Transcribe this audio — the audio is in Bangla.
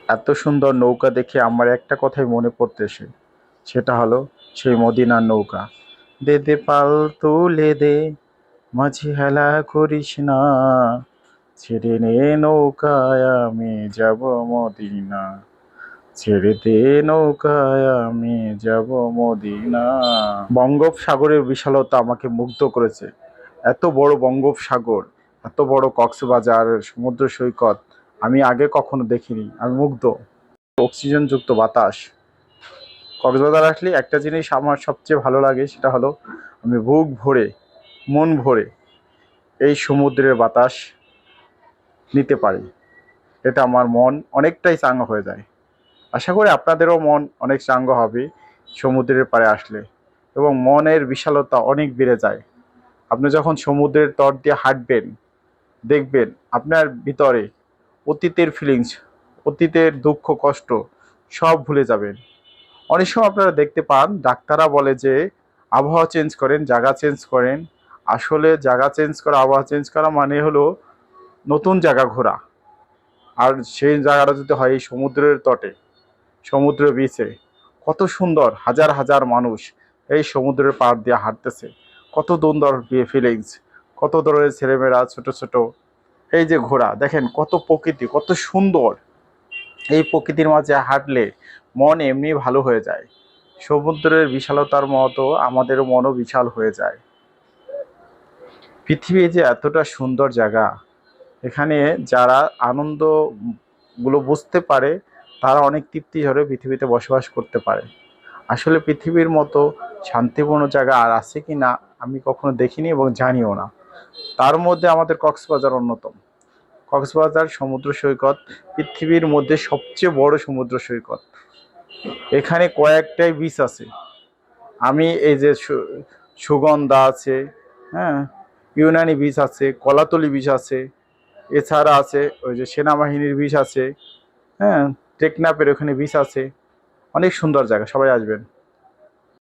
এত সুন্দর নৌকা দেখে আমার একটা কথাই মনে পড়তেছে, সেটা হলো সেই মদিনার নৌকা। দে দে পাল তুলে দে, মাঝি হেলা করিস না, ছেড়ে নে নৌকায় আমি যাব মদিনা, ছেড়ে দে নৌকায় আমি যাব মদিনা। বঙ্গোপসাগরের বিশালতা আমাকে মুগ্ধ করেছে। এত বড় বঙ্গোপসাগর, এত বড় কক্সবাজার সমুদ্র সৈকত আমি আগে কখনো দেখিনি। আমি মুগ্ধ। অক্সিজেনযুক্ত বাতাস। কক্সবাজার আসলে একটা জিনিস আমার সবচেয়ে ভালো লাগে, সেটা হলো আমি বুক ভরে, মন ভরে এই সমুদ্রের বাতাস নিতে পারি। এটা আমার মন অনেকটাই চাঙ্গা হয়ে যায়। আশা করি আপনাদেরও মন অনেক চাঙ্গা হবে সমুদ্রের পাড়ে আসলে, এবং মনের বিশালতা অনেক বেড়ে যায়। আপনি যখন সমুদ্রের তট দিয়ে হাঁটবেন, দেখবেন আপনার ভিতরে অতীতের ফিলিংস, অতীতের দুঃখ কষ্ট সব ভুলে যাবেন। অনেক সময় আপনারা দেখতে পান ডাক্তাররা বলে যে আবহাওয়া চেঞ্জ করেন, জায়গা চেঞ্জ করেন। আসলে জায়গা চেঞ্জ করা, আবহাওয়া চেঞ্জ করা মানে হলো নতুন জায়গা ঘোরা। আর সেই জায়গাটা যদি হয় এই সমুদ্রের তটে, সমুদ্র বিচে, কত সুন্দর হাজার হাজার মানুষ এই সমুদ্রের পাড় দিয়ে হাঁটতেছে, কত সুন্দর ফিলিংস, কত ধরনের ছেলেমেয়েরা ছোট ছোট, এই যে ঘোরা দেখেন কত প্রকৃতি কত সুন্দর। এই প্রকৃতির মাঝে হাঁটলে মন এমনি ভালো হয়ে যায়। সমুদ্রের বিশালতার মতো আমাদের মনও বিশাল হয়ে যায়। পৃথিবী যে এতটা সুন্দর জায়গা, এখানে যারা আনন্দ গুলো বুঝতে পারে তারা অনেক তৃপ্তি ধরে পৃথিবীতে বসবাস করতে পারে। আসলে পৃথিবীর মতো শান্তিপূর্ণ জায়গা আর আছে কি না আমি কখনো দেখিনি এবং জানিও না। তার মধ্যে আমাদের কক্সবাজার অন্যতম। কক্সবাজার সমুদ্র সৈকত পৃথিবীর মধ্যে সবচেয়ে বড় সমুদ্র সৈকত। এখানে কয়েকটাই বিচ আছে। আমি এই যে সুগন্ধা আছে, হ্যাঁ, ইউনানি বিচ আছে, কলাতলি বিচ আছে, এছাড়া আছে ওই যে সেনাবাহিনীর বিচ আছে, হ্যাঁ, টেকনাফের ওখানে বিচ আছে। অনেক সুন্দর জায়গা, সবাই আসবেন।